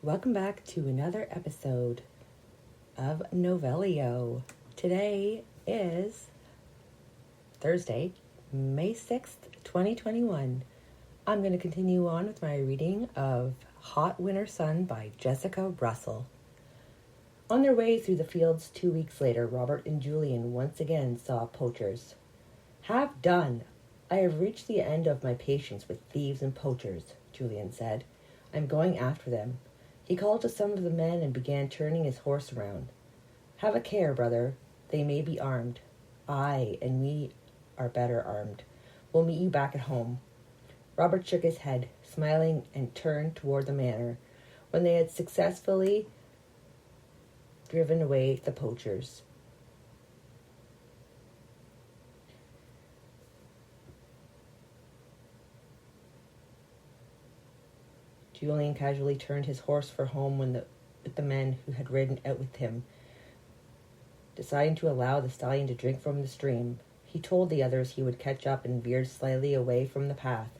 Welcome back to another episode of Novelio. Today is Thursday, May 6th, 2021. I'm going to continue on with my reading of Hot Winter Sun by Jessica Russell. On their way through the fields 2 weeks later, Robert and Julian once again saw poachers. "Have done. I have reached the end of my patience with thieves and poachers," Julian said. "I'm going after them." He called to some of the men and began turning his horse around. "Have a care, brother. They may be armed. Aye, and we are better armed. We'll meet you back at home." Robert shook his head, smiling, and turned toward the manor. When they had successfully driven away the poachers, Julian casually turned his horse for home with the men who had ridden out with him, deciding to allow the stallion to drink from the stream. He told the others he would catch up and veered slightly away from the path.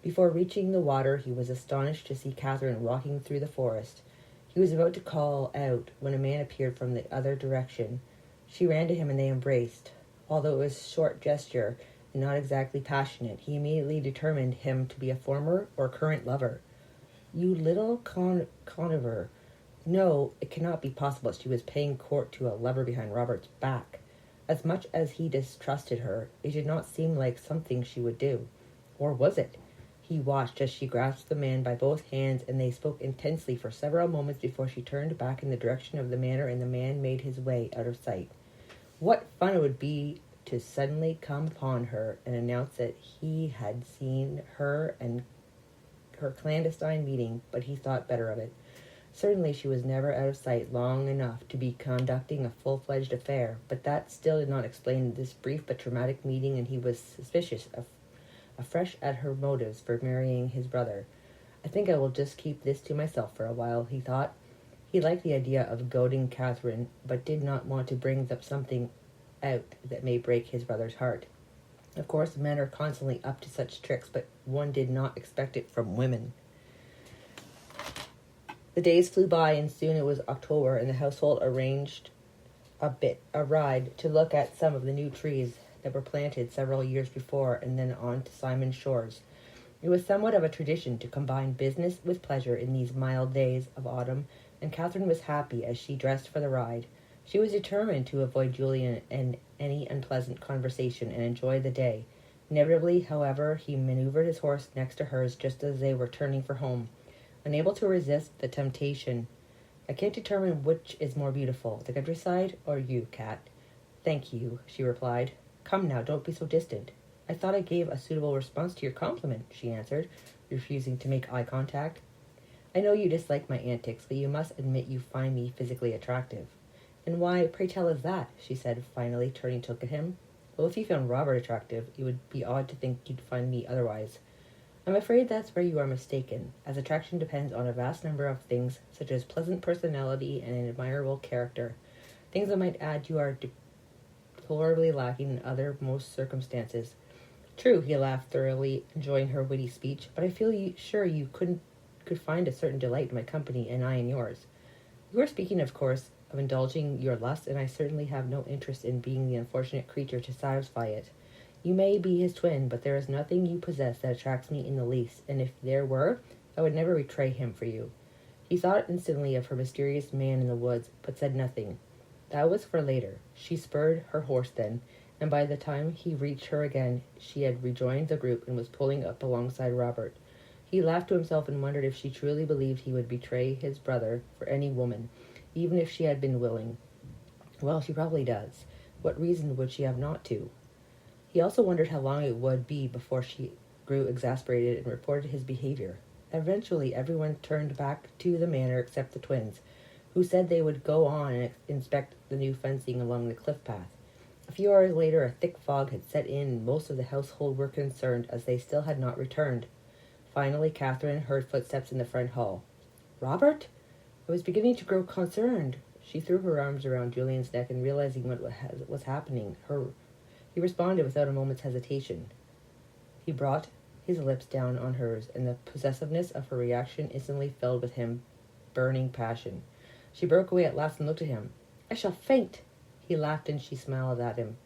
Before reaching the water, he was astonished to see Catherine walking through the forest. He was about to call out when a man appeared from the other direction. She ran to him and they embraced. Although it was a short gesture and not exactly passionate, he immediately determined him to be a former or current lover. "You little Conover." No, it cannot be possible she was paying court to a lover behind Robert's back. As much as he distrusted her, it did not seem like something she would do. Or was it? He watched as she grasped the man by both hands, and they spoke intensely for several moments before she turned back in the direction of the manor and the man made his way out of sight. What fun it would be to suddenly come upon her and announce that he had seen her and her clandestine meeting, but he thought better of it. Certainly she was never out of sight long enough to be conducting a full-fledged affair, but that still did not explain this brief but traumatic meeting, and he was suspicious afresh at her motives for marrying his brother. "I think I will just keep this to myself for a while," he thought. He liked the idea of goading Catherine, but did not want to bring up something out that may break his brother's heart. Of course, men are constantly up to such tricks, but one did not expect it from women. The days flew by, and soon it was October, and the household arranged a ride to look at some of the new trees that were planted several years before, and then on to Simon's Shores. It was somewhat of a tradition to combine business with pleasure in these mild days of autumn, and Catherine was happy as she dressed for the ride. She was determined to avoid Julian and any unpleasant conversation and enjoy the day. Inevitably, however, he maneuvered his horse next to hers just as they were turning for home. Unable to resist the temptation, "I can't determine which is more beautiful, the countryside or you, Cat." "Thank you," she replied. "Come now, don't be so distant." "I thought I gave a suitable response to your compliment," she answered, refusing to make eye contact. "I know you dislike my antics, but you must admit you find me physically attractive." "And why, pray tell, is that?" she said, finally turning to look at him. "Well, if you found Robert attractive, it would be odd to think you'd find me otherwise." "I'm afraid that's where you are mistaken, as attraction depends on a vast number of things, such as pleasant personality and an admirable character. Things that might add you are deplorably lacking in other most circumstances." "True," he laughed, thoroughly enjoying her witty speech, "but I feel sure you could find a certain delight in my company, and I in yours." "You are speaking, of course, of indulging your lust, and I certainly have no interest in being the unfortunate creature to satisfy it. You may be his twin, but there is nothing you possess that attracts me in the least, and if there were, I would never betray him for you." He thought instantly of her mysterious man in the woods, but said nothing. That was for later. She spurred her horse then, and by the time he reached her again, she had rejoined the group and was pulling up alongside Robert. He laughed to himself and wondered if she truly believed he would betray his brother for any woman, even if she had been willing. Well, she probably does. What reason would she have not to? He also wondered how long it would be before she grew exasperated and reported his behavior. Eventually, everyone turned back to the manor except the twins, who said they would go on and inspect the new fencing along the cliff path. A few hours later, a thick fog had set in, and most of the household were concerned, as they still had not returned. Finally, Catherine heard footsteps in the front hall. "Robert?" I was beginning to grow concerned. She threw her arms around Julian's neck, and realizing what was happening, he responded without a moment's hesitation. He brought his lips down on hers, and the possessiveness of her reaction instantly filled with him burning passion. She broke away at last and looked at him. "I shall faint." He laughed and she smiled at him.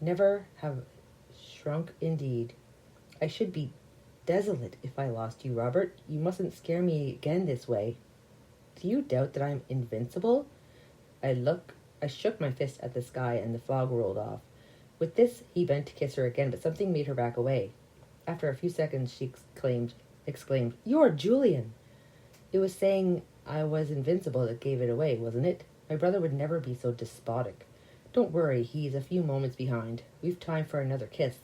"Never have shrunk indeed. I should be desolate if I lost you, Robert. You mustn't scare me again this way." "Do you doubt that I'm invincible?" I shook my fist at the sky and the fog rolled off. With this, he bent to kiss her again, but something made her back away. After a few seconds, she exclaimed, "You're Julian!" It was saying I was invincible that gave it away, wasn't it? My brother would never be so despotic. Don't worry, he's a few moments behind. We've time for another kiss.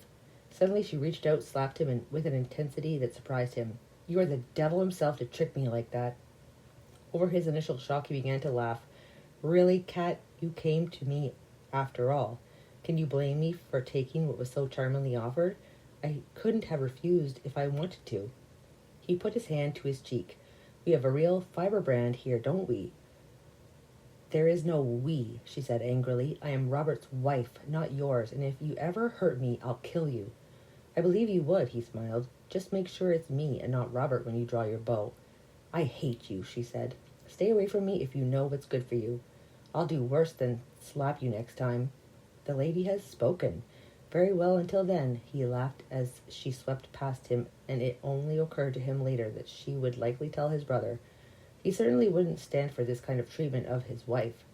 Suddenly she reached out, slapped him with an intensity that surprised him. "You are the devil himself to trick me like that." Over his initial shock, he began to laugh. "Really, Kat, you came to me after all. Can you blame me for taking what was so charmingly offered? I couldn't have refused if I wanted to." He put his hand to his cheek. "We have a real firebrand here, don't we?" "There is no we," she said angrily. "I am Robert's wife, not yours, and if you ever hurt me, I'll kill you." "I believe you would," he smiled. "Just make sure it's me and not Robert when you draw your bow." "I hate you," she said. "Stay away from me if you know what's good for you. I'll do worse than slap you next time." "The lady has spoken." "Very well, until then," he laughed as she swept past him, and it only occurred to him later that she would likely tell his brother. He certainly wouldn't stand for this kind of treatment of his wife.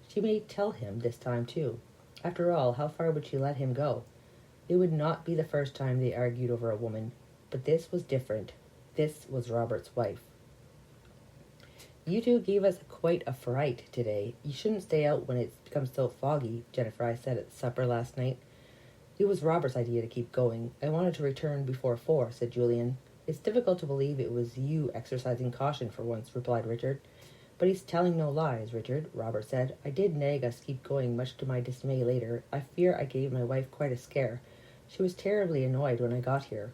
She may tell him this time, too. After all, how far would she let him go? It would not be the first time they argued over a woman, but this was different. This was Robert's wife. "You two gave us quite a fright today. You shouldn't stay out when it's become so foggy," Jennifer I said at supper last night. "It was Robert's idea to keep going. I wanted to return before 4, said Julian. "It's difficult to believe it was you exercising caution for once," replied Richard. "But he's telling no lies, Richard," Robert said. "I did nag us to keep going, much to my dismay later. I fear I gave my wife quite a scare. She was terribly annoyed when I got here."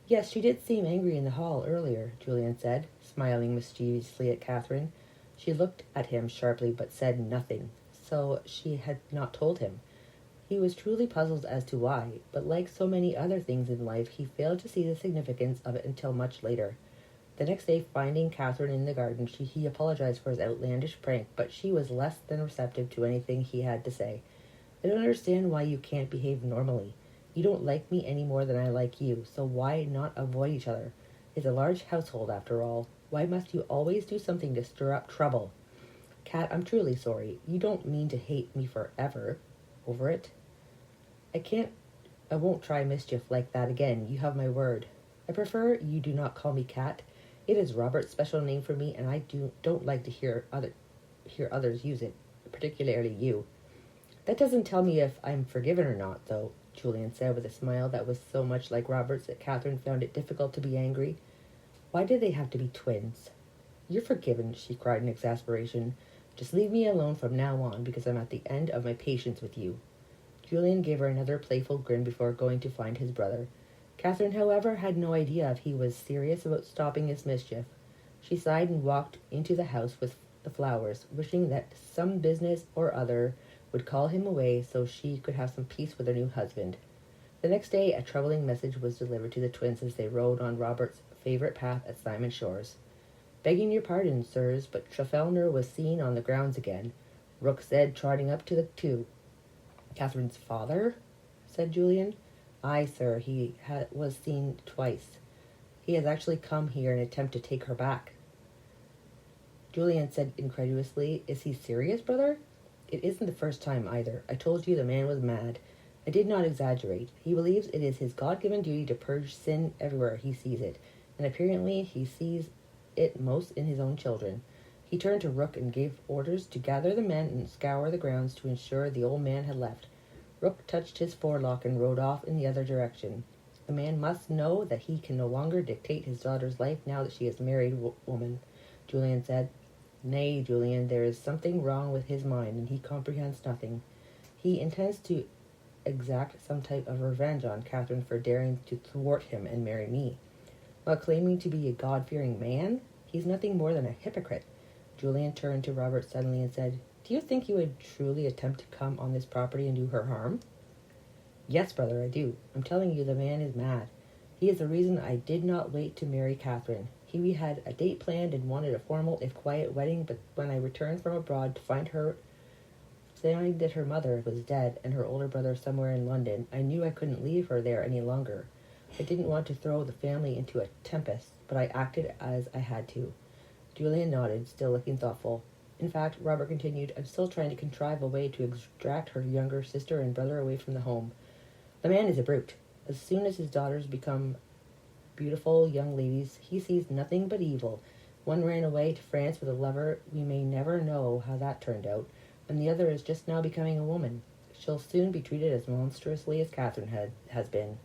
"Yes, she did seem angry in the hall earlier," Julian said, smiling mischievously at Catherine. She looked at him sharply but said nothing. So she had not told him. He was truly puzzled as to why, but like so many other things in life, he failed to see the significance of it until much later. The next day, finding Catherine in the garden, he apologized for his outlandish prank, but she was less than receptive to anything he had to say. "I don't understand why you can't behave normally. You don't like me any more than I like you, so why not avoid each other? It's a large household, after all. Why must you always do something to stir up trouble? Kat, I'm truly sorry. You don't mean to hate me forever over it. I won't try mischief like that again. You have my word. I prefer you do not call me Kat. It is Robert's special name for me, and I don't like to hear others use it, particularly you." "That doesn't tell me if I'm forgiven or not, though," Julian said with a smile that was so much like Robert's that Catherine found it difficult to be angry. Why did they have to be twins? "You're forgiven," she cried in exasperation. "Just leave me alone from now on, because I'm at the end of my patience with you." Julian gave her another playful grin before going to find his brother. Catherine, however, had no idea if he was serious about stopping his mischief. She sighed and walked into the house with the flowers, wishing that some business or other would call him away so she could have some peace with her new husband. The next day, a troubling message was delivered to the twins as they rode on Robert's favorite path at Simon Shores. "Begging your pardon, sirs, but Trafalgar was seen on the grounds again," Rook said, trotting up to the two. "Catherine's father?" said Julian. "Aye, sir, he was seen twice. He has actually come here in an attempt to take her back." Julian said incredulously, "Is he serious, brother?" "It isn't the first time either. I told you the man was mad. I did not exaggerate. He believes it is his God-given duty to purge sin everywhere he sees it, and apparently he sees it most in his own children." He turned to Rook and gave orders to gather the men and scour the grounds to ensure the old man had left. Rook touched his forelock and rode off in the other direction. "The man must know that he can no longer dictate his daughter's life now that she is a married woman," Julian said. "Nay, Julian, there is something wrong with his mind, and he comprehends nothing. He intends to exact some type of revenge on Catherine for daring to thwart him and marry me. While claiming to be a God-fearing man, he's nothing more than a hypocrite." Julian turned to Robert suddenly and said, "Do you think he would truly attempt to come on this property and do her harm?" "Yes, brother, I do. I'm telling you the man is mad. He is the reason I did not wait to marry Catherine. We had a date planned and wanted a formal, if quiet, wedding, but when I returned from abroad to find that her mother was dead and her older brother somewhere in London, I knew I couldn't leave her there any longer. I didn't want to throw the family into a tempest, but I acted as I had to. Julian nodded, still looking thoughtful. In fact, Robert continued, I'm still trying to contrive a way to extract her younger sister and brother away from the home. The man is a brute. As soon as his daughters become beautiful young ladies, he sees nothing but evil. One ran away to France with a lover. We may never know how that turned out. And the other is just now becoming a woman. She'll soon be treated as monstrously as Catherine has been.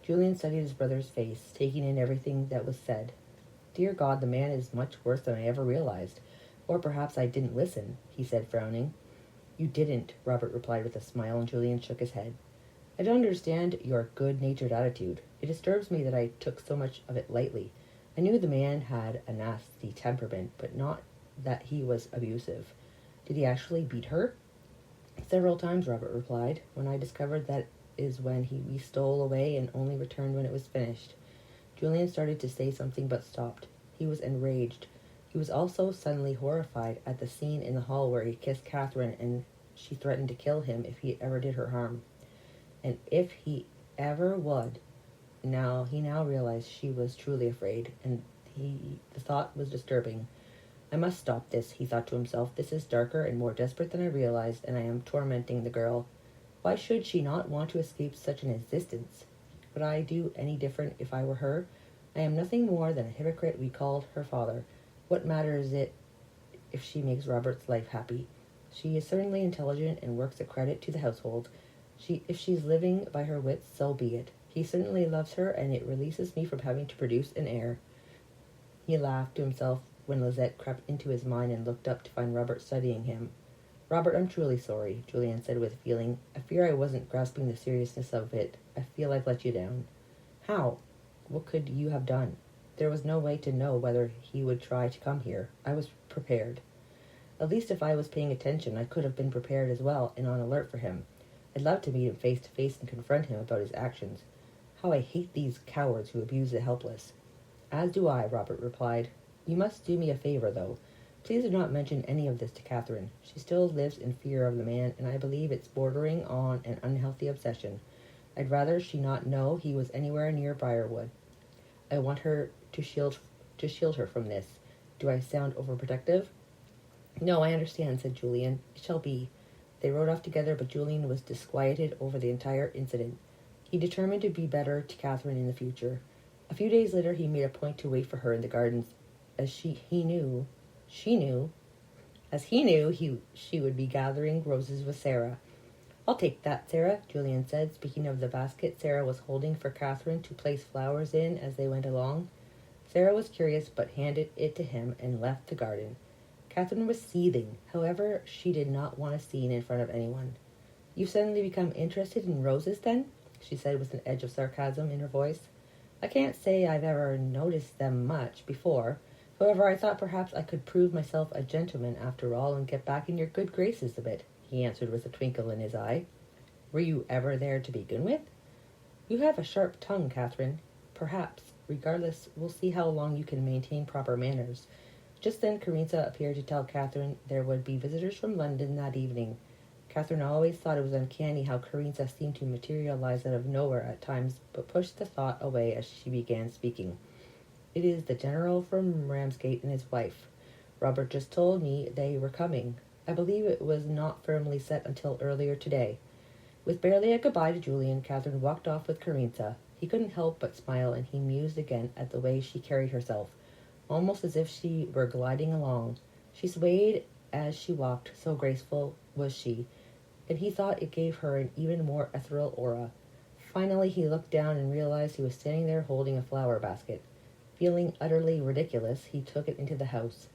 Julian studied his brother's face, taking in everything that was said. Dear God, the man is much worse than I ever realized. Or perhaps I didn't listen, he said, frowning. You didn't, Robert replied with a smile, and Julian shook his head. I don't understand your good-natured attitude. It disturbs me that I took so much of it lightly. I knew the man had a nasty temperament, but not that he was abusive. Did he actually beat her? Several times, Robert replied. When I discovered that is when we stole away and only returned when it was finished. Julian started to say something but stopped. He was enraged. He was also suddenly horrified at the scene in the hall where he kissed Catherine and she threatened to kill him if he ever did her harm. And if he ever would. He now realized she was truly afraid, and the thought was disturbing. I must stop this, he thought to himself. This is darker and more desperate than I realized, and I am tormenting the girl. Why should she not want to escape such an existence? Would I do any different if I were her? I am nothing more than a hypocrite we called her father. What matters it if she makes Robert's life happy? She is certainly intelligent and works a credit to the household. If she's living by her wits, so be it. He certainly loves her, and it releases me from having to produce an heir. He laughed to himself when Lizette crept into his mind and looked up to find Robert studying him. Robert, I'm truly sorry, Julian said with feeling. I fear I wasn't grasping the seriousness of it. I feel I've let you down. How? What could you have done? There was no way to know whether he would try to come here. I was prepared. At least if I was paying attention, I could have been prepared as well and on alert for him. I'd love to meet him face to face and confront him about his actions. How I hate these cowards who abuse the helpless. As do I, Robert replied. You must do me a favor, though. Please do not mention any of this to Catherine. She still lives in fear of the man, and I believe it's bordering on an unhealthy obsession. I'd rather she not know he was anywhere near Briarwood. I want her to shield her from this. Do I sound overprotective? No, I understand, said Julian. It shall be. They rode off together, but Julian was disquieted over the entire incident. He determined to be better to Catherine in the future. A few days later he made a point to wait for her in the gardens, as she knew she would be gathering roses with Sarah. I'll take that, Sarah, Julian said, speaking of the basket Sarah was holding for Catherine to place flowers in as they went along. Sarah was curious, but handed it to him and left the garden. Catherine was seething. However, she did not want a scene in front of anyone. You've suddenly become interested in roses, then? She said with an edge of sarcasm in her voice. I can't say I've ever noticed them much before. However, I thought perhaps I could prove myself a gentleman after all and get back in your good graces a bit, he answered with a twinkle in his eye. Were you ever there to begin with? You have a sharp tongue, Catherine. Perhaps. Regardless, we'll see how long you can maintain proper manners. Just then Carinza appeared to tell Catherine there would be visitors from London that evening. Catherine always thought it was uncanny how Carinza seemed to materialize out of nowhere at times, but pushed the thought away as she began speaking. It is the General from Ramsgate and his wife. Robert just told me they were coming. I believe it was not firmly set until earlier today. With barely a goodbye to Julian, Catherine walked off with Carinza. He couldn't help but smile, and he mused again at the way she carried herself, almost as if she were gliding along. She swayed as she walked, so graceful was she, and he thought it gave her an even more ethereal aura. Finally he looked down and realized he was standing there holding a flower basket. Feeling utterly ridiculous, he took it into the house.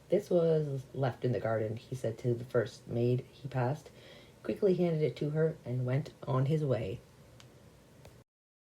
This was left in the garden, he said to the first maid he passed, quickly handed it to her, and went on his way.